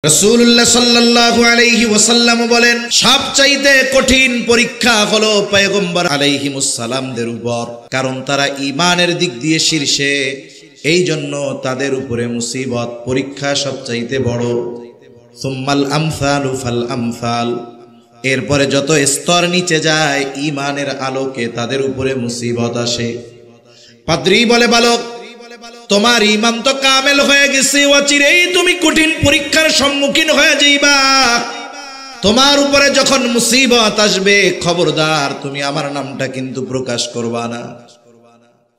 রাসূলুল্লাহ সাল্লাল্লাহু আলাইহি ওয়াসাল্লাম বলেন, সবচাইতে কঠিন পরীক্ষা হলো পয়গম্বর আলাইহিমুস সালামদের উপর, কারণ তারা ঈমানের দিক দিয়ে শীর্ষে, এই জন্য তাদের উপরে মুসিবত পরীক্ষা সবচাইতে বড়। সুম্মাল আমসালু ফাল আমসাল, এরপরে যত স্তর নিচে যায় ঈমানের আলোকে তাদের উপরে মুসিবত আসে। পাদ্রী বলে, বালক, তোমার ঈমান তো কামেল হয়ে গেছে, অচিরেই তুমি কঠিন পরীক্ষার সম্মুখীন হয়ে যাইবা। তোমার উপরে যখন মুসিবত আসবে, খবরদার তুমি আমার নামটা কিন্তু প্রকাশ করবা না।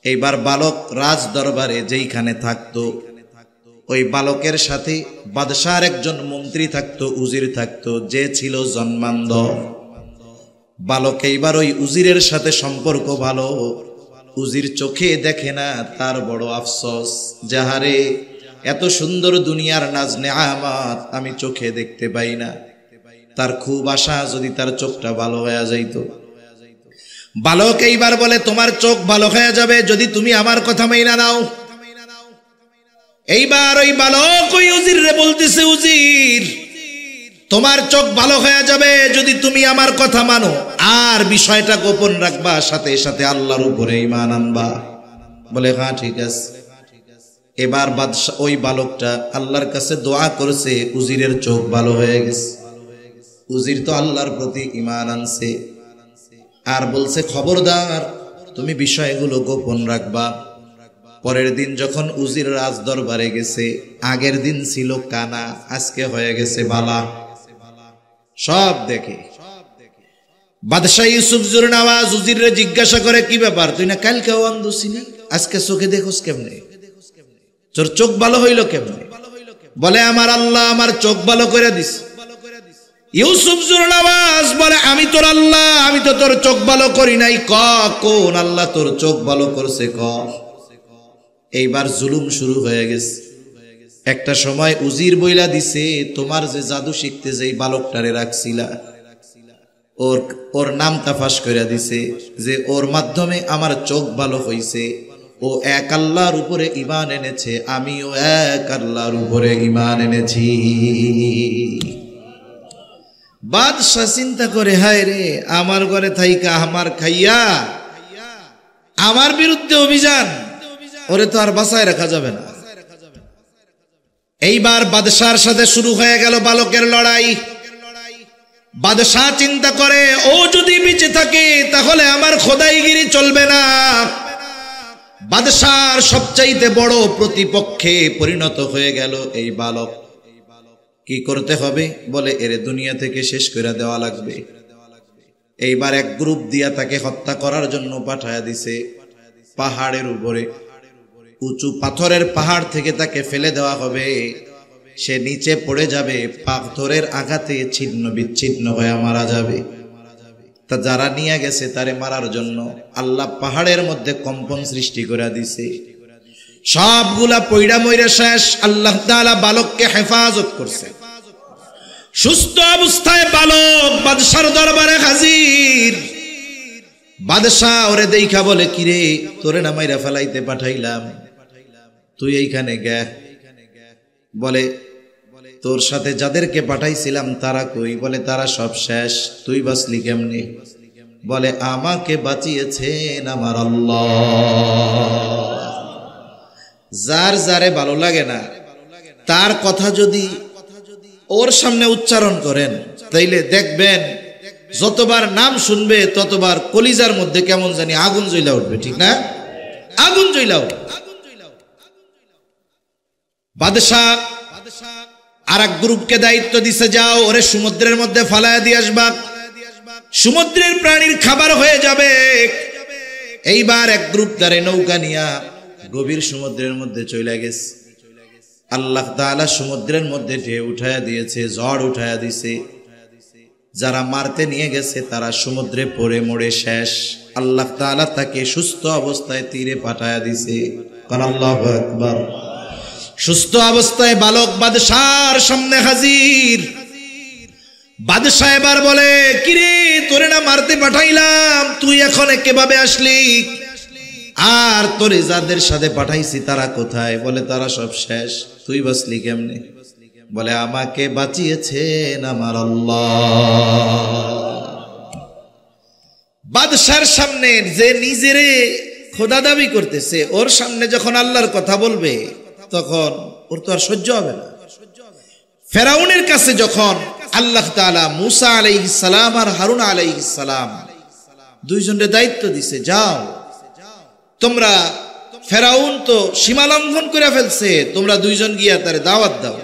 এইবার বালক রাজ দরবারে যেইখানে থাকতো, ওই বালকের সাথে বাদশার একজন মন্ত্রী থাকতো, উজির থাকতো, যে ছিল জন্মান্ধ। বালক এইবার ওই উজিরের সাথে সম্পর্ক ভালো, উজির চোখে দেখে না, তার বড় আফসোস, যাহারে এত সুন্দর দুনিয়ার নাজ নেয়ামত আমি চোখে দেখতে পাই না। তার খুব আশা যদি তার চোখটা ভালো হয়ে যাইত। বালক এইবার বলে, তোমার চোখ ভালো হয়ে যাবে যদি তুমি আমার কথা মাইনা নাও। এইবার ওই বালক ওই উজিরে বলতেছে, উজির, তোমার চোখ ভালো হয়ে যাবে যদি তুমি আমার কথা মানো, আর বিষয়টা গোপন রাখবা, সাথে সাথে আল্লাহর উপরে ঈমান আনবা। বলে, হ্যাঁ ঠিক আছে। এবার বাদশা ওই বালকটা আল্লাহর কাছে দোয়া করেছে, উজিরের চোখ ভালো হয়ে গেছে। উজির তো আল্লাহর প্রতি ঈমান আনছে, আর বলছে, খবরদার তুমি বিষয়গুলো গোপন রাখবা। পরের দিন যখন উজির রাজ দরবারে গেছে, আগের দিন ছিল কানা, আজকে হয়ে গেছে বালা। সব দেখে বাদশাহ ইউসুফ জুরনাওয়াজ উজিরে জিজ্ঞাসা করে, কি ব্যাপার, তুই না কালকেও অন্ধ ছিলি, আজকে চোখে দেখোস কেমনে? তোর চোখ ভালো হইল কেমনে? বলে, আমার আল্লাহ আমার চোখ ভালো করে দিস। ইউসুফ জুরনাওয়াজ বলে, আমি তোর আল্লাহ, আমি তো তোর চোখ ভালো করি নাই। কোন আল্লাহ তোর চোখ ভালো করছে ক? এইবার জুলুম শুরু হয়ে গেছে। একটা সময় উজির বইলা দিছে, তোমার যে জাদু শিখতে যেই বালকটারে রাখছিলা, ওর নামটা ফাঁস করে দিছে, যে ওর মাধ্যমে আমার চোখ ভালো হইছে। ও এক আল্লাহর উপরে ঈমান এনেছে, আমিও এক আল্লাহর উপরে ঈমান এনেছি। বাদশা চিন্তা করে, হায় রে, আমার ঘরে থাইকা আমার খাইয়া আমার বিরুদ্ধে অভিযান, ওরে তো আর বাঁচায় রাখা যাবে না। এইবার বাদশার সাথে শুরু হয়ে গেল বালকের লড়াই। বাদশা চিন্তা করে, ও যদি বেঁচে থাকে তাহলে আমার খোদাইগিরি চলবে না। বাদশার সবচাইতে বড় প্রতিপক্ষে পরিণত হয়ে গেল এই বালক। কি করতে হবে? বলে, এর দুনিয়া থেকে শেষ করে দেওয়া লাগবে। এইবার এক গ্রুপ দিয়া তাকে হত্যা করার জন্য পাঠায়া দিছে পাহাড়ের উপরে। উঁচু পাথরের পাহাড় থেকে তাকে ফেলে দেওয়া হবে, সে নিচে পড়ে যাবে, পাথরের আঘাতে ছিন্ন বিচ্ছিন্ন হয়ে মারা যাবে। তা যারা নিয়ে গেছে তারে মারার জন্য আল্লাহ পাহাড়ের মধ্যে কম্পন সৃষ্টি করে দিছে। সবগুলা পইড়া মইরা শেষ। আল্লাহ তাআলা বালককে হেফাজত করছে। সুস্থ অবস্থায় বালক বাদশার দরবারে হাজির। বাদশা ওরে দেখা বলে, কিরে, তোরে না মাইরা ফেলাইতে পাঠাইলাম, তুই এইখানে গে। বলে, তোর সাথে যাদেরকে পাঠাইছিলাম তারা কই? বলে, তারা সব শেষ, তুই বাঁচলি কেমনে? বলে, আমাকে বাঁচিয়েছেন আমার আল্লাহ। যার যারে ভালো লাগে না তার কথা যদি ওর সামনে উচ্চারণ করেন, তাইলে দেখবেন যতবার নাম শুনবে ততবার কলিজার মধ্যে কেমন জানি আগুন জ্বলা উঠবে, ঠিক না? আগুন জ্বলা উঠবে। বাদশা আর এক গ্রুপকে দায়িত্ব দিছে, যাও ওরে সমুদ্রের মধ্যে ফালায়া দিয়ে আসবা, সমুদ্রের প্রাণীর খাবার হয়ে যাবে। এইবার এক গ্রুপ তারে নৌকা নিয়া গভীর সমুদ্রের মধ্যে চলে গেছে। আল্লাহ তাআলা সমুদ্রের মধ্যে ঢেউ উঠায়া দিয়েছে, ঝড় উঠায়া দিছে। যারা মারতে নিয়ে গেছে তারা সমুদ্রে পড়ে মরে শেষ। আল্লাহ তাআলা তাকে সুস্থ অবস্থায় তীরে পাঠায়া দিছে। আল্লাহু আকবার। সুস্থ অবস্থায় বালক বাদশার সামনে হাজির। বাদশা এবার বলে, কিরে, তোরে না মারতে পাঠাইলাম, তুই এখন কিভাবে আসলি? আর তোরে যাদের সাথে পাঠাইছি তারা কোথায়? বলে, তারা সব শেষ, তুই বাঁচলি কেমনে? বলে আমাকে বাঁচিয়েছেন আমার আল্লাহ। বাদশার সামনে যে নিজেরে খোদা দাবি করতেছে, ওর সামনে যখন আল্লাহর কথা বলবে তখন ওর তো আর সহ্য হবে না। ফেরাউনের কাছে যখন আল্লাহ তাআলা মুসা আলাইহিস সালাম আর হারুন আলাইহিস সালাম দুইজনের দায়িত্ব দিছে, যাও তোমরা, ফেরাউন তো সীমা লঙ্ঘন করে ফেলছে, তোমরা দুইজন গিয়া তারে দাওয়াত দাও।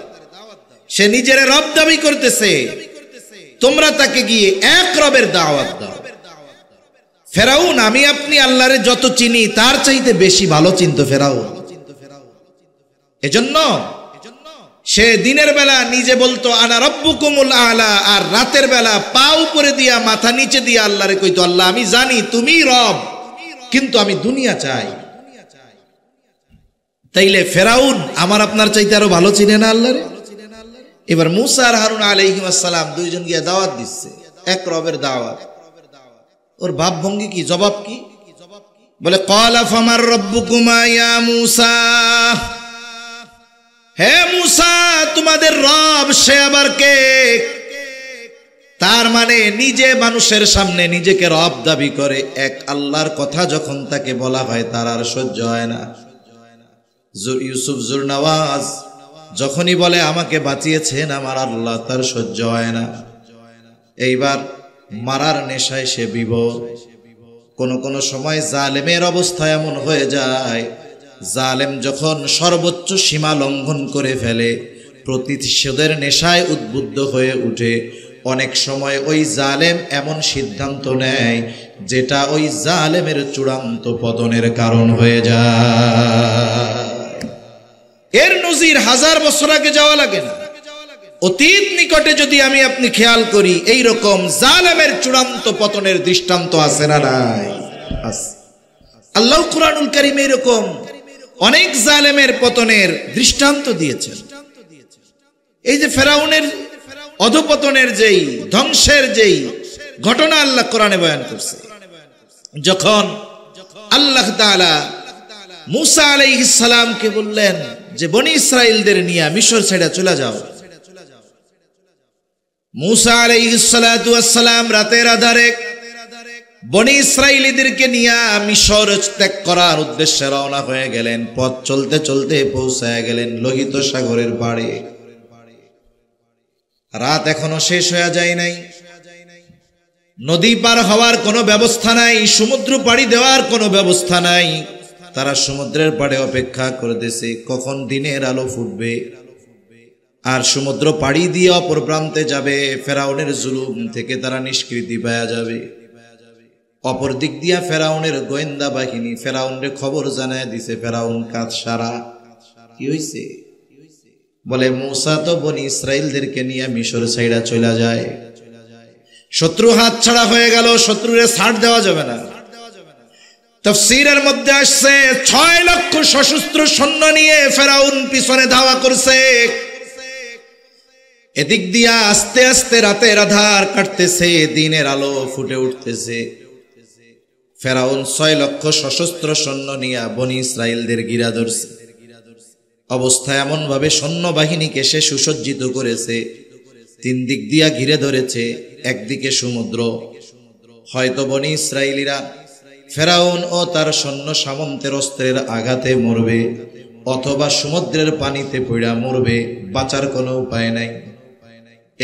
সে নিজের রব দাবি করতেছে, তোমরা তাকে গিয়ে এক রবের দাওয়াত দাও। ফেরাউন আমি আপনি আল্লাহরে যত চিনি তার চাইতে বেশি ভালো চিনতো ফেরাউন। এজন্য সে দিনের বেলা নিজে বলতো আনা রব্বুকুমুল আলা, আর রাতের বেলা পা উপরে দিয়া মাথা নিচে দিয়া আল্লাহরে কইতো, আল্লাহ আমি জানি তুমি রব, কিন্তু আমি দুনিয়া চাই। তাইলে ফেরাউন আমার আপনার চাইতে আরো ভালো চিনে না আল্লাহরে। এবার মুসা আর হারুন আলাইহিস সালাম দুইজন গিয়া দাওয়াত দিচ্ছে, এক রবের দাওয়াত। ওর ভাব ভঙ্গি কি, জবাব কি? বলে ক্বালা ফামার রব্বুকুমা ইয়া মুসা, হে মুসা তোমাদের রব সে আবার কে? তার মানে নিজে মানুষের সামনে নিজেকে রব দাবি করে, এক আল্লাহর কথা যখন তাকে বলা হয় তার আর সহ্য হয় না। ইউসুফ জুরনওয়াজ যখনই বলে আমাকে বাঁচিয়েছেন আমার আল্লাহ, তার সহ্য হয় না। এইবার মারার নেশায় সে বিভোর। কোন কোন সময় জালেমের অবস্থা এমন হয়ে যায়, জালেম যখন সর্বোচ্চ সীমা লঙ্ঘন করে ফেলে, প্রতিশোধের নেশায় উদ্বুদ্ধ হয়ে উঠে, অনেক সময় ওই জালেম এমন সিদ্ধান্ত নেয় যেটা ওই জালেমের চূড়ান্ত পতনের কারণ হয়ে যায়। এর নজির 1000 বছর আগে যাওয়া লাগে না, অতীত নিকটে যদি আমি আপনি খেয়াল করি, এই রকম জালেমের চূড়ান্ত পতনের দৃষ্টান্ত আছে না নাই? আল্লাহ কুরআনুল কারীমে এরকম অনেক জালেমের পতনের দৃষ্টান্ত দিয়েছেন। এই যে ফেরাউনের অধপতনের যেই ধ্বংসের যেই ঘটনা আল্লাহ কোরআনে বয়ান করছে, যখন আল্লাহ তাআলা মুসা আলাইহিস সালামকে বললেন যে বনি ইসরাইলদের নিয়ে মিশর ছেড়ে চলে যাও, মুসা আলাইহিস সালাতু ওয়াস সালাম রাতের আধারে বনি ইসরাইলীদেরকে নিয়ে মিশর ত্যাগ করার উদ্দেশ্যে রওনা হয়ে গেলেন। পথ চলতে চলতে পৌঁছায় গেলেন লোহিত সাগরের পাড়ে। রাত এখনো শেষ হয়ে যায় নাই, নদী পার হওয়ার কোনো ব্যবস্থা নাই, সমুদ্র পাড়ি দেওয়ার কোনো ব্যবস্থা নাই। তারা সমুদ্রের পাড়ে অপেক্ষা করতেছে কখন দিনের আলো ফুটবে আর সমুদ্র পাড়ি দিয়ে অপর প্রান্তে যাবে, ফেরাউনের জুলুম থেকে তারা নিষ্কৃতি পাওয়া যাবে। অপর দিক দিয়া ফেরাউনের গোয়েন্দা বাহিনী ফেরাউনের খবর জানায় দিছে, ফেরাউন কাজ সারা। কি হইছে? বলে মুসা তো বনি ইসরাইলদেরকে নিয়ে মিশর ছাইড়া চলে যায়, শত্রু হাত ছাড়া হয়ে গেল, শত্রুরে ছাড় দেওয়া যাবে না। তাফসীরের মধ্যে আসছে 6 লক্ষ সশস্ত্র সৈন্য নিয়ে ফেরাউন পিছনে ধাওয়া করছে। এদিক দিয়া আস্তে আস্তে রাতের আধার কাটতেছে, দিনের আলো ফুটে উঠতেছে। ফেরাউন 6 লক্ষ সশস্ত্র সৈন্য নিয়ে বনি ইসরাইলদের ঘিরা ধরছে। অবস্থা এমন ভাবে সৈন্য বাহিনীকে সে সুসজ্জিত করেছে, 3 দিক দিয়া ঘিরে ধরেছে। একদিকে সমুদ্র, হয়তো বনি ইসরাইলীরা ফেরাউন ও তার সৈন্য সামন্তের অস্ত্রের আঘাতে মরবে, অথবা সমুদ্রের পানিতে পড়া মরবে, বাঁচার কোনো উপায় নাই।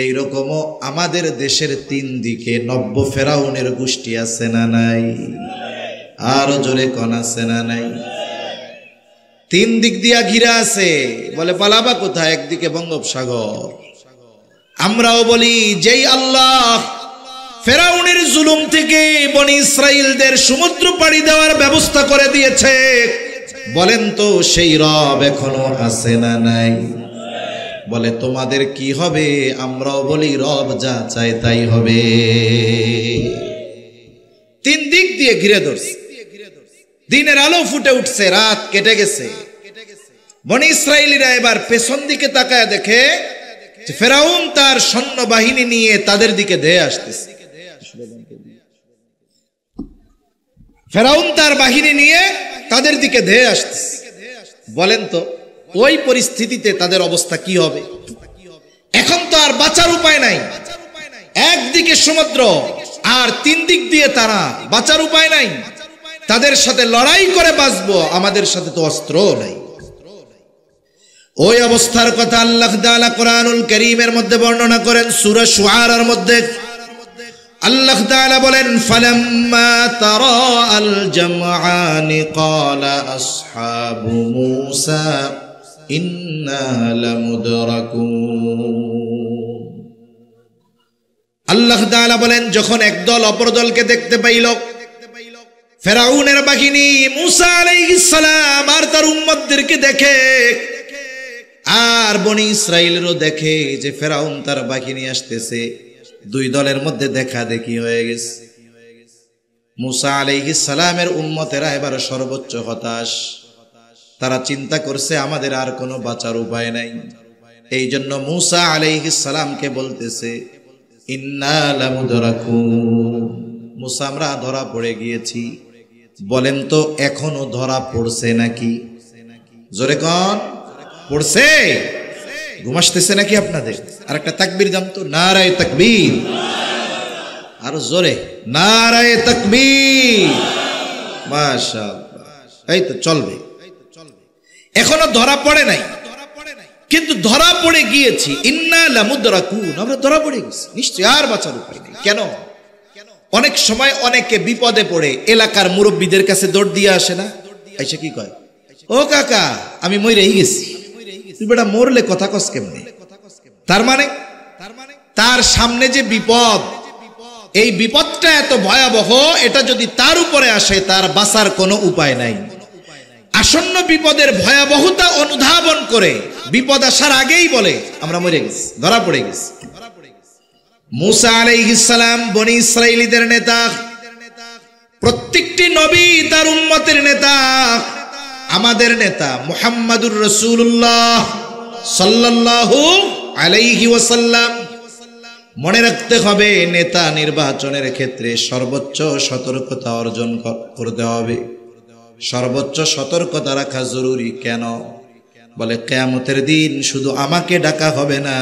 এইরকমও আমাদের দেশের 3 দিকে 90 ফেরাউনের গোষ্ঠী আছে না নাই? আরো জোরে কোন আছে না নাই? 3 দিক দিয়া ঘিরা আছে, বলে পালাবা কোথায়? একদিকে বঙ্গোপসাগর। আমরাও বলি যেই আল্লাহ ফেরাউনের জুলুম থেকে বনি ইসরাইলদের সমুদ্র পাড়ি দেওয়ার ব্যবস্থা করে দিয়েছে, বলেন তো সেই রব এখনো আছে না নাই? বলে তোমাদের কি হবে? আমরাও বলি রব যা চায় তাই হবে। 3 দিক দিয়ে ঘিরে ধরছে, দিনের আলো ফুটে উঠছে, রাত কেটে গেছে। বনি ইসরাইলীরা এবার পেছন দিকে তাকায় দেখে যে ফেরাউন তার সৈন্য বাহিনী নিয়ে তাদের দিকে ধেয়ে আসতেছে। ফেরাউন তার বাহিনী নিয়ে তাদের দিকে ধেয়ে আসতেছে। বলেন তো ওই পরিস্থিতিতে তাদের অবস্থা কি হবে? আর বাঁচার উপায় নাই। একদিকে সমুদ্র আর তিন দিক দিয়ে তারা, বাঁচার উপায় নাই। তাদের সাথে লড়াই করে বাঁচবো, আমাদের সাথে তো অস্ত্র নাই। ওই অবস্থার কথা আল্লাহ তাআলা কোরআনুল কারীমের মধ্যে বর্ণনা করেন। সূরা শুআরার মধ্যে আল্লাহ তাআলা বলেন, ফালাম্মা তারা আল জামআনি ক্বালা আসহাবু মূসা ইন্না লামুদরাকুন। আল্লাহ তাআলা বলেন, যখন একদল অপর দলকে দেখতে পাইল, ফেরাউনের বাহিনী মূসা আলাইহিস সালাম আর তার উম্মতদেরকে দেখে, আর বনি ইসরাইলেরও দেখে যে ফেরাউন তার বাহিনী আসতেছে, দুই দলের মধ্যে দেখা দেখি হয়ে গেছে। মূসা আলাইহিস সালামের উম্মতেরা এবার সর্বোচ্চ হতাশ। তারা চিন্তা করছে আমাদের আর কোনো বাঁচার উপায় নাই। এই জন্য মূসা আলাইহিস সালামকে বলতেছে, ইন্না লামুদরাকুন, মূসা আমরা ধরা পড়ে গিয়েছি। বলেন তো এখনো ধরা পড়ছে নাকি? জোরে কোন পড়ছে? ঘুম আসতেছে নাকি আপনাদের? আর একটা তাকবীর দাম তো, নারায়ে তাকবীর। আরো জোরে, নারায়ে তাকবীর। মাশাআল্লাহ, এই তো চলবে। এখনো ধরা পড়ে নাই, কিন্তু ধরা পড়ে গিয়েছি। ইন্না লামুদরাকুন, আমরা ধরা পড়ে গেছি, নিশ্চয় আর বাঁচার উপায় নেই। কেন? অনেক সময় অনেকে বিপদে পড়ে এলাকার মুরব্বীদের কাছে দৌড় দিয়ে আসে না, আইসা কি কয়, ও কাকা আমি মইরেই গেছি। তুই বেটা মরলে কথা কস কেমনে? তার মানে তার সামনে যে বিপদ, এই বিপদটা এত ভয়াবহ, এটা যদি তার উপরে আসে তার বাঁচার কোনো উপায় নাই। আসন্ন বিপদের ভয়াবহতা অনুধাবন করে বিপদ আসার আগেই বলে আমরা মরে গেছি, ধরা পড়ে গেছি। মূসা আলাইহিস সালাম বনি ইসরাইলীদের নেতা, প্রত্যেকটি নবী তার উম্মতের নেতা, আমাদের নেতা মুহাম্মাদুর রাসূলুল্লাহ সাল্লাল্লাহু আলাইহি ওয়াসাল্লাম। মনে রাখতে হবে, নেতা নির্বাচনের ক্ষেত্রে সর্বোচ্চ সতর্কতা অর্জন করতে হবে, সর্বোচ্চ সতর্কতা রাখা জরুরি। কেন? বলে কিয়ামতের দিন শুধু আমাকে ডাকা হবে না,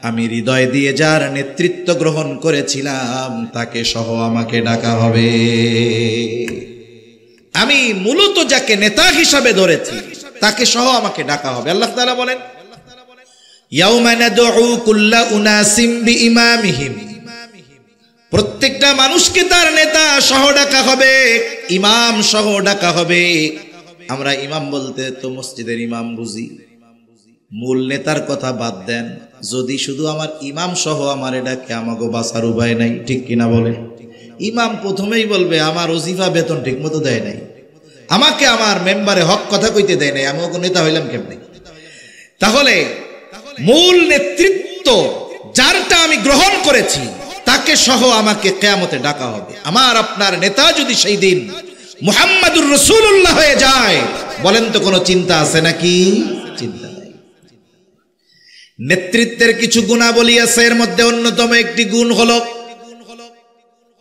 আমি হৃদয় দিয়ে যার নেতৃত্ব গ্রহণ করেছিলাম তাকে সহ আমাকে ডাকা হবে। আমি মূলত যাকে নেতা হিসাবে ধরেছি তাকে সহ আমাকে ডাকা হবে। আল্লাহ তাআলা বলেন, ইয়াউমা নাদউ কুল্লা উনাসিম বিইমামিহিম, প্রত্যেকটা মানুষকে তার নেতা সহ ডাকা হবে, ইমাম সহ ডাকা হবে। আমরা ইমাম বলতে তো মসজিদের ইমাম বুঝি, মূল নেতার কথা বাদ দেন। যদি শুধু আমার ইমাম সহ আমার ডাকে, আমাকে বাঁচার উপায় নাই, ঠিক কিনা বলে? ইমাম প্রথমেই বলবে আমার ওজিফা বেতন ঠিক মতো দেয় নাই, আমাকে আমার মেম্বারে হক কথা কইতে দেয় নাই, আমি ওকে নেতা হইলাম কেমনে? তাহলে মূল নেতৃত্ব যারটা আমি গ্রহণ করেছি তাকে সহ আমাকে কিয়ামতে ডাকা হবে। আমার আপনার নেতা যদি সেই দিন মুহাম্মাদুর রাসূলুল্লাহ হয়ে যায়, বলেন তো কোনো চিন্তা আছে নাকি? চিন্তা নাই। নেতৃত্বের কিছু গুণাবলী আছে, এর মধ্যে অন্যতম একটি গুণ হলো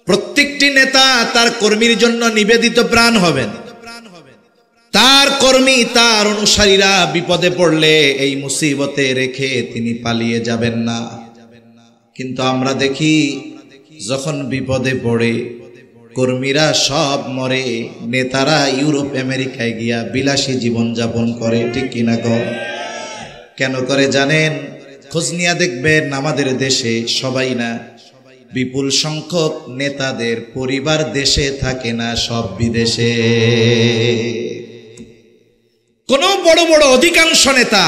প্রত্যেকটি নেতা তার কর্মীর জন্য নিবেদিত প্রাণ হবেন। তার কর্মী, তার অনুসারীরা বিপদে পড়লে এই মুসিবতে রেখে তিনি পালিয়ে যাবেন না। কিন্তু আমরা দেখি যখন বিপদে পড়ে কর্মীরা সব মরে, নেতারা ইউরোপ আমেরিকায় গিয়া বিলাসী জীবন যাপন করে, ঠিক কিনা কর? কেন করে জানেন? খোঁজ নিয়া দেখবেন আমাদের দেশে সবাই না, বিপুল সংখ্যক নেতাদের পরিবার দেশে থাকে না, সব বিদেশে। কোন বড় বড় অধিকাংশ নেতা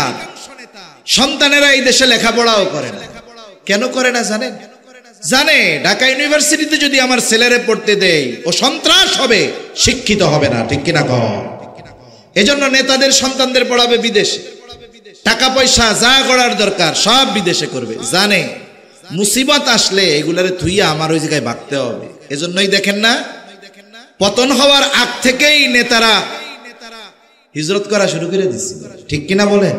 সন্তানেরা এই দেশে লেখাপড়াও করে না। কেন করে না জানেন? জানে ঢাকা ইউনিভার্সিটিতে যদি আমার ছেলেরে পড়তে দেই ও সন্ত্রাস হবে, শিক্ষিত হবে না, ঠিক কিনা কর? এজন্য নেতাদের সন্তানদের পড়াবে বিদেশে, টাকা পয়সা যা করার দরকার সব বিদেশে করবে। জানে মুসিবত আসলে এগুলারে থুইয়া আমার ওই জায়গায় ভাগতে হবে। এজন্যই দেখেন না, পতন হওয়ার আগ থেকেই নেতারা হিজরত করা শুরু করে দিচ্ছে, ঠিক কিনা বলেন?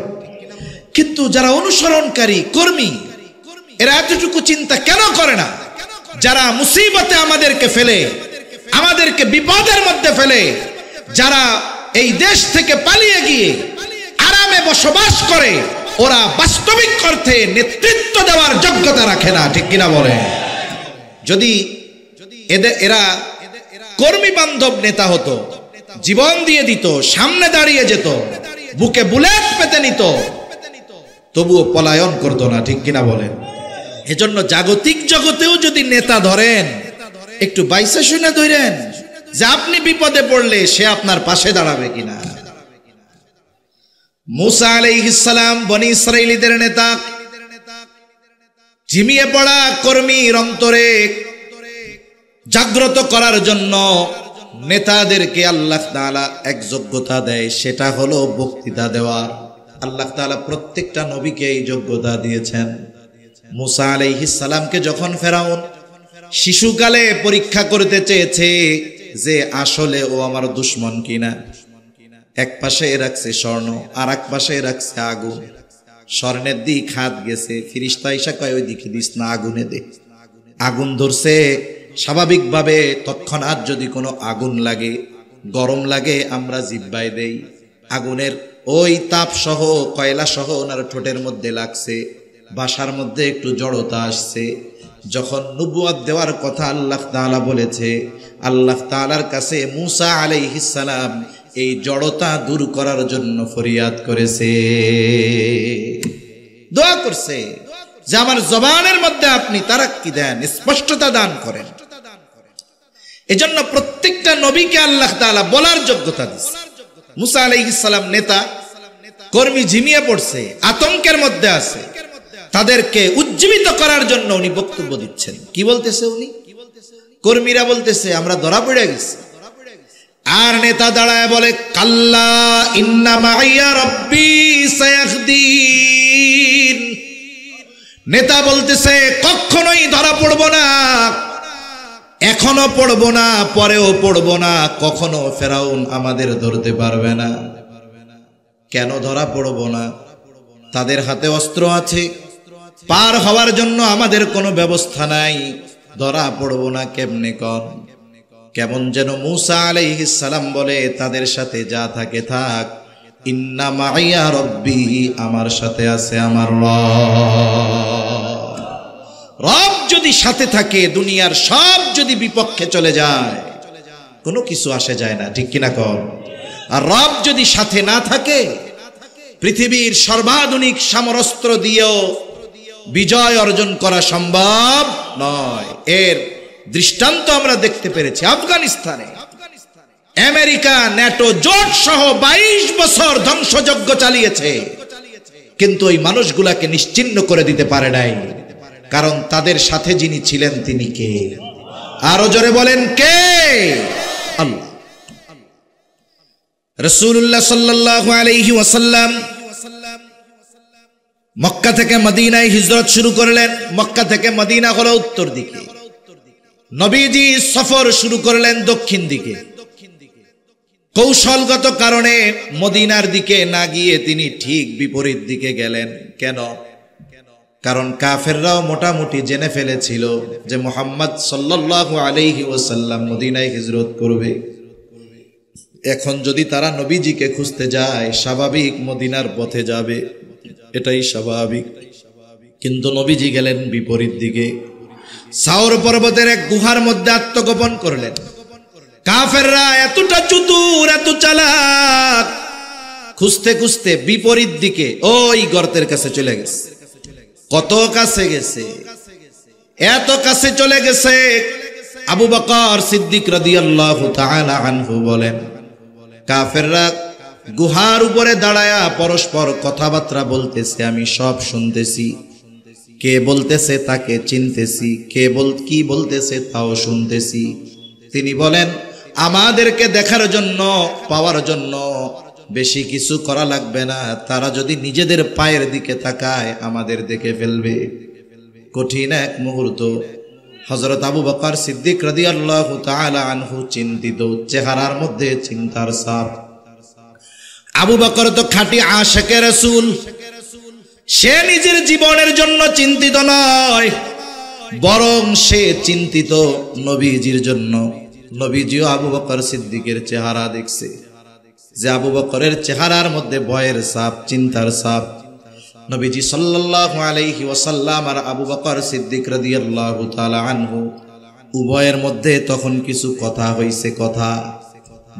কিন্তু যারা অনুসরণকারী কর্মী, এরা এতটুকু চিন্তা কেন করে না? যারা মুসিবতে আমাদেরকে ফেলে, আমাদেরকে বিপদের মধ্যে ফেলে, যারা এই দেশ থেকে পালিয়ে গিয়ে আরামে বসবাস করে, ওরা বাস্তবিক অর্থে নেতৃত্ব দেওয়ার যোগ্যতা রাখে না, ঠিক কিনা বলে? যদি এরা কর্মী বান্ধব নেতা হতো, জীবন দিয়ে দিত, সামনে দাঁড়িয়ে যেত, বুকে বুলেট পেতে নিত, তবুও পলায়ন করতো না, ঠিক কিনা বলেন? এজন্য জাগতিক জগতেও যদি নেতা ধরেন, একটু বাইসে শুনে ধরেন যে আপনি বিপদে পড়লে সে আপনার পাশে দাঁড়াবে কিনা। মুসা আলাইহিস সালাম বনি ইসরাইলীদের নেতা, ঝিমিয়ে পড়া কর্মীর অন্তরে জাগ্রত করার জন্য নেতাদেরকে আল্লাহ তাআলা এক যোগ্যতা দেয়, সেটা হলো বক্তৃতা দেওয়া। আল্লাহ তাআলা প্রত্যেকটা নবীকে এই যোগ্যতা দিয়েছেন। মুসা আলাইহিস সালামকে যখন ফেরাউন শিশুকালে পরীক্ষা করতে চেয়েছে যে আসলে ও আমার দুশমন কিনা, এক পাশে রাখছে স্বর্ণ আর এক পাশে রাখছে আগুন, স্বর্ণের দিক হাত গেছে, ফিরিস্তা এসে কয় ওই দিকে দিস না, আগুনে দে। আগুন ধরছে, স্বাভাবিকভাবে তৎক্ষণাৎ যদি কোনো আগুন লাগে, গরম লাগে, আমরা জিব্বায় দেই, আগুনের ওই তাপ সহ কয়লা সহ ওনার ঠোঁটের মধ্যে লাগছে, ভাষার মধ্যে একটু জড়তা আসছে। যখন নবুয়ত দেওয়ার কথা আল্লাহ তাআলা বলেছে, আল্লাহ তাআলার কাছে মুসা আলাইহিস সালাম এই জড়তা দূর করার জন্য ফরিয়াদ করেছে, দোয়া করছে যে আমার জবানের মধ্যে আপনি তারাক্কি দেন, স্পষ্টতা দান করেন। এজন্য প্রত্যেকটা নবীকে আল্লাহ তাআলা বলার যোগ্যতা দিয়েছে। মুসা আলাইহিস সালাম নেতা, কর্মী ঝিমিয়ে পড়ছে, আতঙ্কের মধ্যে আছে, তাদেরকে উজ্জীবিত করার জন্য উনি বক্তব্য দিচ্ছেন। কি বলতেছে উনি? কর্মীরা বলতেছে আমরা ধরা পড়ে গেছি, আর নেতা দাঁড়ায় বলে কাল্লা ইন্না মাইয়া রব্বি সায়াহদিন। নেতা বলতেছে কখনোই ধরা পড়বো না, এখনো পড়বো না, পরেও পড়বো না, কখনো ফেরাউন আমাদের ধরতে পারবে না। কেন ধরা পড়বো না? তাদের হাতে অস্ত্র আছে, পার হওয়ার জন্য আমাদের কোনো ব্যবস্থা নাই, ধরা পড়বো না কেমনে কর? কেমন যেন মুসা আলাইহিস সালাম বলে তাদের সাথে যা থাকে থাক, ইন্না মাইয়া রব্বি, আমার সাথে আছে আমার রব। যদি সাথে থাকে, দুনিয়ার সব যদি বিপক্ষে চলে যায়, কোনো কিছু আসে যায় না, ঠিক কিনা কর? আর রব যদি সাথে না থাকে, পৃথিবীর সর্বাধুনিক সমরাস্ত্র দিয়েও বিজয় অর্জন করা সম্ভব নয়। এর দৃষ্টান্ত আমরা দেখতে পেরেছি আফগানিস্তানে। আমেরিকা ন্যাটো জোট সহ 22 বছর ধ্বংসযজ্ঞ চালিয়েছে, কিন্তু ওই মানুষগুলাকে নিশ্চিহ্ন করে দিতে পারে নাই, কারণ তাদের সাথে যিনি ছিলেন তিনি কে? আরো জোরে বলেন কে? আল্লাহ। রাসূলুল্লাহ সাল্লাল্লাহু আলাইহি ওয়াসাল্লাম মক্কা থেকে মদিনায় হিজরত শুরু করলেন। মক্কা থেকে মদিনা হলো উত্তর দিকে, নবীজি সফর শুরু করলেন দক্ষিণ দিকে। কৌশলগত কারণে মদিনার দিকে না গিয়ে তিনি ঠিক বিপরীত দিকে গেলেন। কেন? কারণ কাফেররাও মোটামুটি জেনে ফেলেছিল যে মুহাম্মদ সাল্লাল্লাহু আলাইহি ওয়াসাল্লাম মদিনায় হিজরত করবে। এখন যদি তারা নবীজিকে খুঁজতে যায়, স্বাভাবিক মদিনার পথে যাবে, এটাই স্বাভাবিক। কিন্তু নবীজি গেলেন বিপরীত দিকে, সাওর পর্বতের এক গুহার মধ্যে আত্মগোপন করলেন। কাফেররা এতটা চতুর, এত চালাক, খুঁজতে খুঁজতে বিপরীত দিকে ওই গর্তের কাছে চলে গেছে। কত কাছে গেছে? এত কাছে চলে গেছে, আবু বকর সিদ্দিক রাদিয়াল্লাহু তাআলা আনহু বলেন, কাফেররা গুহার উপরে দাঁড়ায়া পরস্পর কথাবার্তা বলতেছে, আমি সব শুনতেছি। কে বলতেছে তাকে চিনতেছি, কে কি বলতেছে তাও শুনতেছি। তিনি বলেন, আমাদেরকে দেখার জন্য, পাওয়ার জন্য বেশি কিছু করা লাগবে না, তারা যদি নিজেদের পায়ের দিকে তাকায় আমাদের দেখে ফেলবে। কঠিন এক মুহূর্ত। হযরত আবু বকর সিদ্দিক রাদিয়াল্লাহু তাআলা আনহু চিন্তিত, চেহারার মধ্যে চিন্তার ছাপ। আবু বকর তো খাঁটি আশিকে রাসূল, সে নিজের জীবনের জন্য চিন্তিত নয়, বরং সে চিন্তিত নবীজির জন্য। নবীজিও আবু বকর সিদ্দিকের চেহারা দেখছে যে আবু বকরের চেহারার মধ্যে ভয়ের ছাপ, চিন্তার ছাপ। নবীজি সাল্লাল্লাহু আলাইহি ওয়াসাল্লাম আর আবু বকর সিদ্দিক রাদিয়াল্লাহু তাআলা আনহু উভয়ের মধ্যে তখন কিছু কথা হইছে। কথা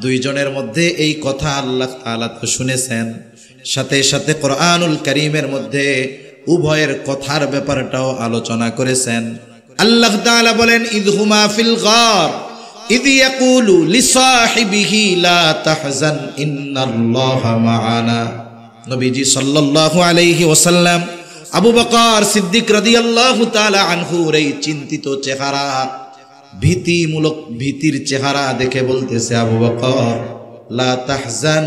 দুইজনের মধ্যে এই কথা আল্লাহ তাআলা তো শুনেছেন, সাথে সাথে কোরআনুল কারীমের মধ্যে উভয়ের কথার ব্যাপারটাও আলোচনা করেছেন। আল্লাহ তাআলা বলেন, ইদহুমা ফিল গার ইদ ইয়াকুলু লিসাহিবিহি লা তাহজান ইন্নাল্লাহা মা'ানা। নবীজি সাল্লাল্লাহু আলাইহি ওয়াসাল্লাম আবু বকর সিদ্দিক রাদিয়াল্লাহু তাআলা আনহুর এই চিন্তিত চেহারা, ভীতির চেহারা দেখে বলতেছে, আবু বকর লা তাহজান,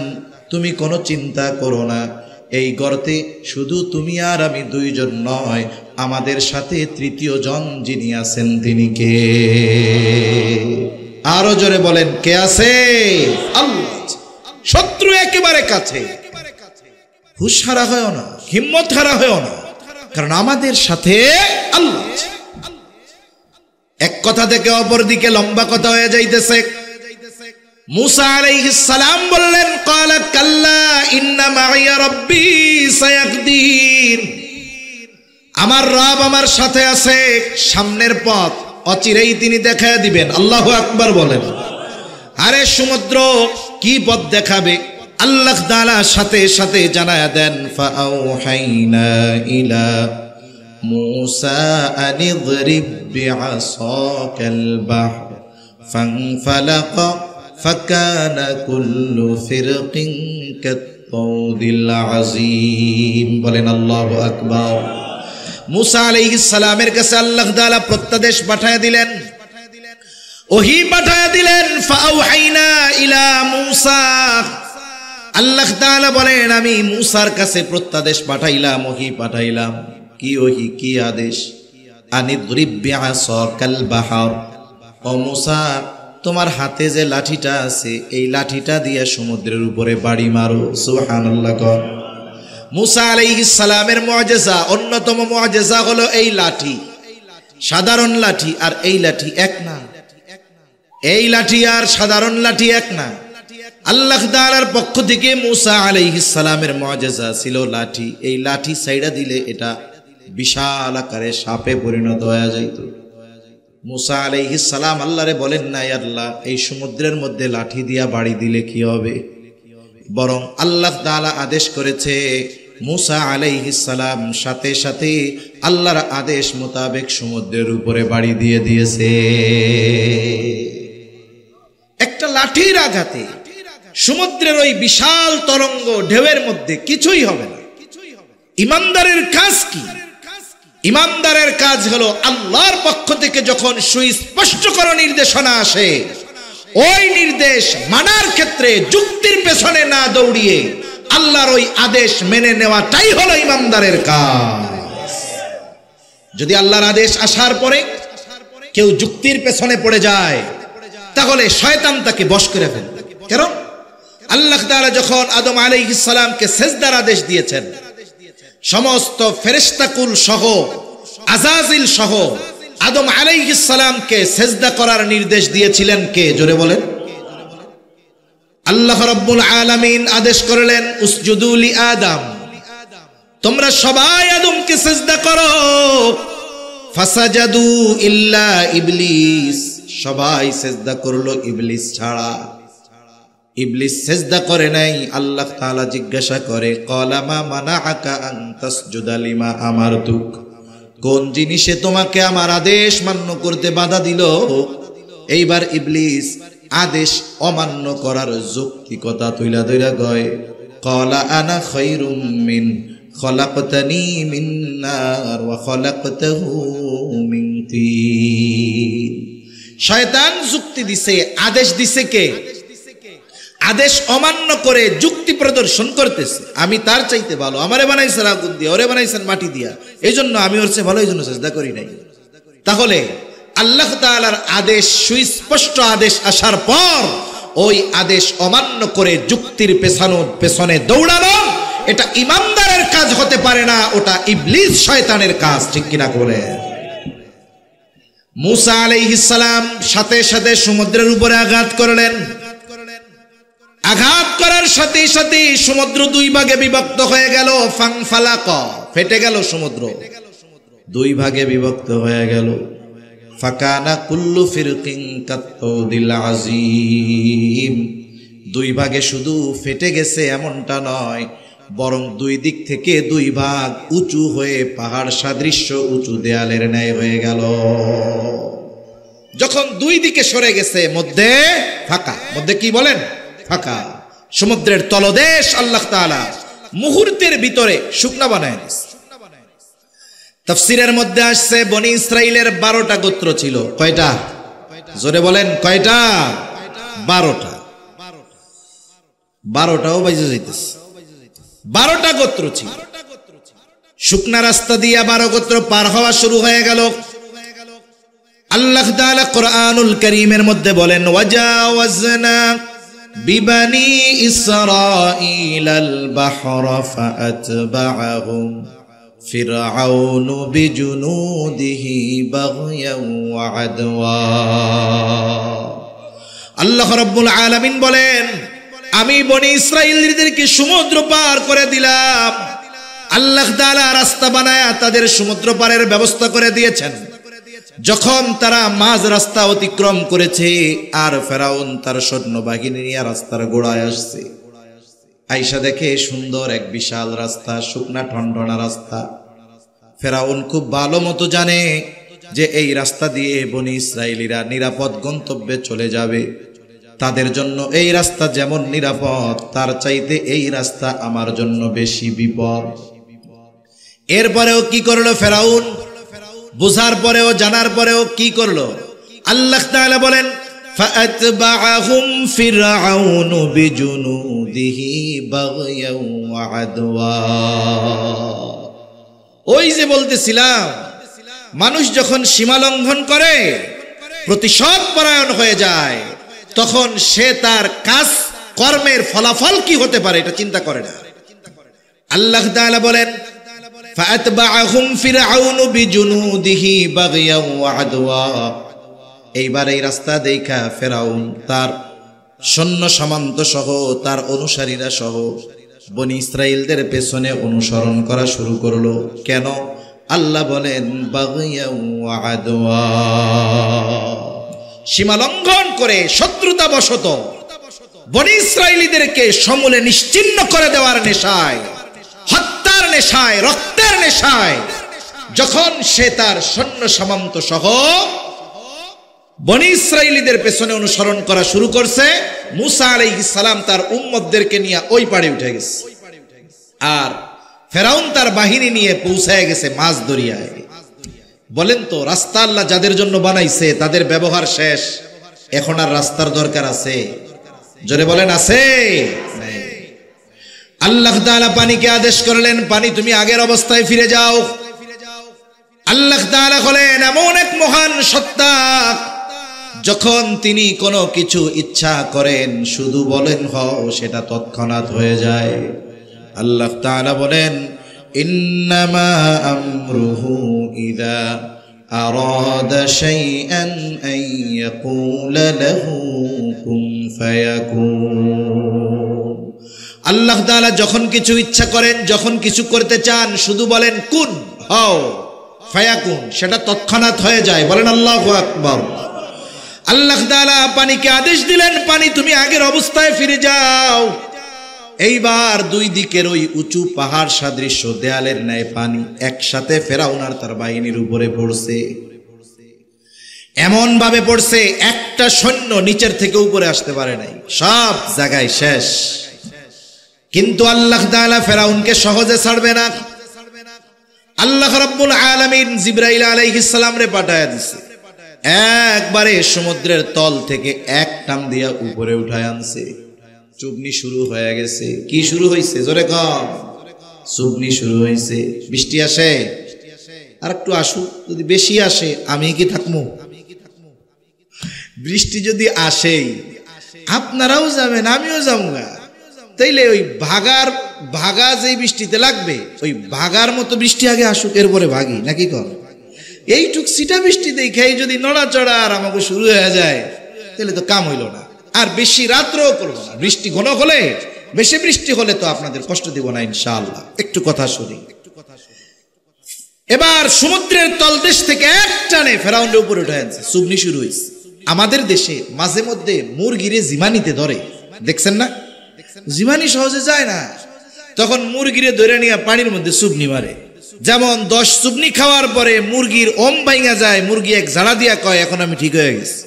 তুমি কোনো চিন্তা করো না, এই গর্তে শুধু তুমি আর আমি দুইজন নয়, আমাদের সাথে তৃতীয় জন যিনি আছেন তিনি কে? আরো জোরে বলেন, কে আছে? আল্লাহ। শত্রু একেবারে কাছে, হুঁশ হারা হয় না, হিম্মত হারা হয় না, কারণ আমাদের সাথে আল্লাহ। এক কথা থেকে অপর দিকে লম্বা কথা হয়ে যাইতেছে। মুসা আলাইহিস সালাম বললেন, ক্বালা কাল্লা ইন্না মাইয়া রাব্বি সায়াহদিন, আমার রব আমার সাথে আছে, সামনের পথ অচিরেই তিনি দেখায় দিবেন। আল্লাহু আকবার বলেন। আরে সমুদ্র কি পথ দেখাবে? আল্লাহ তাআলা সাথে সাথে জানায়া দেন, ফাআউহাইনা ইলা মুসা আনিযরিব বিআসাকাল বাহর ফানফালাকা ফাকানা কুল্লু ফিরকিন কাত-তাউদিল আযীম। বলেন আল্লাহু আকবার। মুসা আলাইহিস সালামের কাছে আল্লাহ তাআলা প্রত্যাদেশ পাঠায় দিলেন, ওহী পাঠায় দিলেন। ফাআউহাইনা ইলা মুসা, আল্লাহ তাআলা বলেন আমি মুসার কাছে প্রত্যাদেশ পাঠাইলাম, ওহী পাঠাইলাম। কি ওহী, কি আদেশ? আনিদরিব বিআসাকাল বাহর, ও মুসা তোমার হাতে যে লাঠিটা আছে এই লাঠিটা দিয়ে সমুদ্রের উপরে বাড়ি মারো। সুবহানাল্লাহ। মুসা আলাইহিস সালামের মুআজিজা, অন্যতম মুআজিজা হলো এই লাঠি। সাধারণ লাঠি আর এই লাঠি এক না, এই লাঠি আর সাধারণ লাঠি এক না। আল্লাহ তাআলার পক্ষ থেকে মুসা আলাইহিস সালামের মুআজিজা ছিল লাঠি। এই লাঠি সাইডা দিলে এটা বিশাল আকারে সাপে পরিণত হয়ে যাইত। মুসা আলাইহিস সালাম আল্লাহরে বলেন না, আল্লাহ এই সমুদ্রের মধ্যে লাঠি দিয়া বাড়ি দিলে কি হবে? বরং আল্লাহ তাআলা আদেশ করেছে, মুসা আলাইহিস সালাম সাথে সাথে আল্লাহর আদেশ মোতাবেক সমুদ্রের উপরে বাড়ি দিয়ে দিয়েছে। একটা লাঠির আঘাতে সমুদ্রের ওই বিশাল তরঙ্গ ঢেউয়ের মধ্যে কিছুই হবে না। ইমানদারের কাজ কি? ইমানদারের কাজ হলো আল্লাহর পক্ষ থেকে যখন সুস্পষ্ট কোনো নির্দেশনা আসে, ওই নির্দেশ মানার ক্ষেত্রে যুক্তির পেছনে না দৌড়িয়ে আল্লাহর ওই আদেশ মেনে নেওয়াটাই হলো ইমানদারের কাজ। যদি আল্লাহর আদেশ আসার পরে কেউ যুক্তির পেছনে পড়ে যায়, তাহলে শয়তান তাকে বশ করে ফেলবে। কারণ আল্লাহ তাআলা যখন আদম আলাইহিস সালামকে সিজদার আদেশ দিয়েছেন, সমস্ত ফেরেশতাকুল সহ আযাজিল সহ আদম আলাইহিস সালামকে সিজদা করার নির্দেশ দিয়েছিলেন কে? জোরে বলেন। আল্লাহ রাব্বুল আলামিন আদেশ করলেন, উসজুদু লি আদম, তোমরা সবাই আদমকে সিজদা করো। ফাসাজাদু ইল্লা ইবলিস, সবাই সিজদা করলো ইবলিস ছাড়া। ইবলিস সিজদা করে নাই। আল্লাহ তাআলা জিজ্ঞাসা করে, ক্বালা মা মানাআকা আন তাসজুদা লিমা আমারতুক, কোন জিনিসে তোমাকে আমার আদেশ মান্য করতে বাধা দিল? এইবার ইবলিস আদেশ অমান্য করার যৌক্তিকতা তুইলা ধইরা কয়, ক্বালা আনা খায়রুম মিন খলাকতানি মিন নার ওয়া খলাকতাহু মিন তিন। শয়তান যুক্তি দিছে, আদেশ দিছে কে? আদেশ অমান্য করে যুক্তি প্রদর্শন করতেছে, আমি তার চাইতে ভালো, আমারে বানাইছেন আগুন দিয়া, ওরে বানাইছেন মাটি দিয়া, এই জন্য আমি ওর চেয়ে ভালো, এই জন্য সিজদা করি নাই। তাহলে আল্লাহ তাআলার আদেশ, সুস্পষ্ট আদেশ আসার পর ওই আদেশ অমান্য করে যুক্তির পেছনে দৌড়ানো, এটা ইমানদারের কাজ হতে পারে না, ওটা ইবলিস শয়তানের কাজ। ঠিক কিনা বলে? মুসা আলাইহিস সালাম সাথে সাথে সমুদ্রের উপরে আঘাত করলেন। আঘাত করার সাথে সাথে সমুদ্র দুই ভাগে বিভক্ত হয়ে গেল। ফাংফালাক, ফেটে গেল সমুদ্র, দুই ভাগে বিভক্ত হয়ে গেল। ফাকানা কুল্লু ফিরকিন কাত্তাউদিল আযীম, দুই ভাগে শুধু ফেটে গেছে এমনটা নয়, বরং দুই দিক থেকে দুই ভাগ উঁচু হয়ে পাহাড় সাদৃশ্য উঁচু দেয়ালের ন্যায় হয়ে গেল। যখন দুই দিকে সরে গেছে, মধ্যে ফাঁকা, মধ্যে কি বলেন? ফাঁকা। সমুদ্রের তলদেশ আল্লাহ তাআলা মুহূর্তের ভিতরে শুকনা বানায় দিয়েছে। তাফসীরের মধ্যে আসছে বনি ইসরাইলের 12টা গোত্র ছিল। কয়টা? জোরে বলেন, কয়টা? 12টা। 12টাও বাইজে যাইতেছে। 12টা গোত্র ছিল। শুকনা রাস্তা দিয়া 12 গোত্র পার হওয়া শুরু হয়ে গেল। আল্লাহ তাআলা কোরআনুল কারীমের মধ্যে বলেন, ওয়াজাওয়াজনা বিবানি ইসরাঈলাল বাহরা ফাআতবাআহুম ফিরআউনু বিজুনুদিহি বাগয়াও ওয়া আদওয়া। আল্লাহ রাব্বুল আলামিন বলেন, আমি বনি ইসরাঈলদেরকে সমুদ্র পার করে দিলাম। আল্লাহ তাআলা রাস্তা বানায়া তাদের সমুদ্র পারের ব্যবস্থা করে দিয়েছেন। যখন তারা মাঝ রাস্তা অতিক্রম করেছে, আর ফেরাউন তার সৈন্যবাহিনী নিয়ে রাস্তার গোড়ায় আসছে। আয়েশা দেখে সুন্দর এক বিশাল রাস্তা, শুকনা ঠনঠনা রাস্তা। ফেরাউন খুব ভালো মতো জানে যে এই রাস্তা দিয়ে বনি ইসরাইলীরা নিরাপদ গন্তব্যে চলে যাবে। তাদের জন্য এই রাস্তা যেমন নিরাপদ, তার চাইতে এই রাস্তা আমার জন্য বেশি বিপদ। এরপরেও কি করলো ফেরাউন? বুঝার পরেও জানার পরেও কি করলো? আল্লাহ তাআলা বলেন, ফাআতবাআহুম ফিরআউনু বিজুনুদিহি বাগয়াও ওয়া আদওয়া। ওই যে বলতেছিলাম, মানুষ যখন সীমা লঙ্ঘন করে, প্রতিশোধ পরায়ণ হয়ে যায়, তখন সে তার কাজ কর্মের ফলাফল কি হতে পারে এটা চিন্তা করে না। আল্লাহ তাআলা বলেন, ফাআতবাআহুম ফিরআউনু বিজুনুদিহি বাগয়াও ওয়া আদওয়া। এইবার এই রাস্তা দেখা ফেরাউন তার সৈন্য সামন্ত সহ তার অনুসারীরা সহ বনি ইসরাইলদের পেছনে অনুসরণ করা শুরু করলো। কেন? আল্লাহ বলেন, বাগয়াও ওয়া আদওয়া, সীমা লঙ্ঘন করে শত্রুতা বশত বনি ইসরাইলীদেরকে সমূলে নিশ্চিহ্ন করে দেওয়ার নেশায়, হত্যার নেশায়, রক্তের নেশায় যখন সে তার সৈন্য সামন্ত সহ বনি ইসরাইলীদের পেছনে অনুসরণ করা শুরু করছে, মুসা আলাইহিস সালাম তার উম্মতদেরকে নিয়ে ওই পাড়ে উঠে গেছে, আর ফেরাউন তার বাহিনী নিয়ে পৌঁছায় গেছে মাঝ দরিয়ায়। বলেন তো, রাস্তা আল্লাহ যাদের জন্য বানাইছে তাদের ব্যবহার শেষ, এখন আর রাস্তার দরকার আছে? জোরে বলেন, আছে? আল্লাহ তাআলা পানিকে আদেশ করলেন, পানি তুমি আগের অবস্থায় ফিরে যাও। আল্লাহ তাআলা হলেন এমন এক মহান সত্তা, যখন তিনি কোনো কিছু ইচ্ছা করেন, শুধু বলেন হও, সেটা তৎক্ষণাৎ হয়ে যায়। আল্লাহ তাআলা বলেন, ইন্নামা আমরুহু ইযা আরাদা শাইআন আন ইয়াকুলা লাহু কুন ফায়াকুন। আল্লাহ তাআলা যখন কিছু ইচ্ছা করেন, যখন কিছু করতে চান, শুধু বলেন কুন, হও, ফায়াকুন, সেটা তৎক্ষণাৎ হয়ে যায়। বলেন আল্লাহু আকবার। আল্লাহ তাআলা পানিকে আদেশ দিলেন, পানি তুমি আগের অবস্থায় ফিরে যাও। এইবার দুই দিকের ওই উঁচু পাহাড় সাদৃশ্য দেয়ালের ন্যায় পানি একসাথে ফেরাউন আর তার বাহিনীর উপরে পড়ছে। এমন ভাবে পড়ছে, একটা সৈন্য নিচের থেকে উপরে আসতে পারে নাই, সব জায়গায় শেষ। কিন্তু আল্লাহ তাআলা ফেরাউনকে সহজে ছাড়বে না। আল্লাহ রাব্বুল আলামিন জিবরাইল আলাইহিস সালাম রে পাঠায়া দিছে, একবারে সমুদ্রের তল থেকে এক টান দিয়া উপরে উঠায় আনছে। চুবনি শুরু হয়ে গেছে। কি শুরু হয়েছে? জোরে কম। চুবনি শুরু হয়েছে। বৃষ্টি আসে, আর একটু আসুক, যদি বেশি আসে আমি কি থাকবো? বৃষ্টি যদি আসেই আপনারাও যাবেন, আমিও যাবো না, তাইলে ওই ভাগা যে বৃষ্টিতে লাগবে, ওই ভাগার মতো বৃষ্টি আগে আসুক, এরপরে ভাগি, নাকি কর? এইটুক সিটা বৃষ্টি দেখাই যদি নড়াচড়া আর আমাকে শুরু হয়ে যায়, তাহলে তো কাম হইল না। আর বেশি রাত্রেও করব না। বৃষ্টি ঘন হলে, বেশি বৃষ্টি হলে তো আপনাদের কষ্ট দিব না ইনশাআল্লাহ। একটু কথা শুনি। এবার সমুদ্রের তলদেশ থেকে এক টানে ফেরাউনের উপরে উঠে আনছে, সুবনি শুরু হয়েছে। আমাদের দেশে মাঝে মধ্যে মুরগিরে জিমানিতে ধরে, দেখছেন না? জিমানি সহজে যায় না, তখন মুরগিরে ধরে নিয়ে পানির মধ্যে সুবনি মারে। যেমন 10 সুবনি খাওয়ার পরে মুরগির ওম ভাঙা যায়, মুরগি এক ঝাড়া দিয়া কয় এখন আমি ঠিক হয়ে গেছি।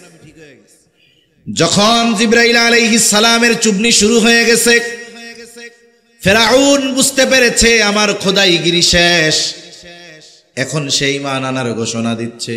যখন জিবরাইল আলাইহিস সালামের চুবনি শুরু হয়ে গেছে, ফেরাউন বুঝতে পেরেছে আমার খোদাইগিরি শেষ। এখন সেই ঈমান আনার ঘোষণা দিচ্ছে।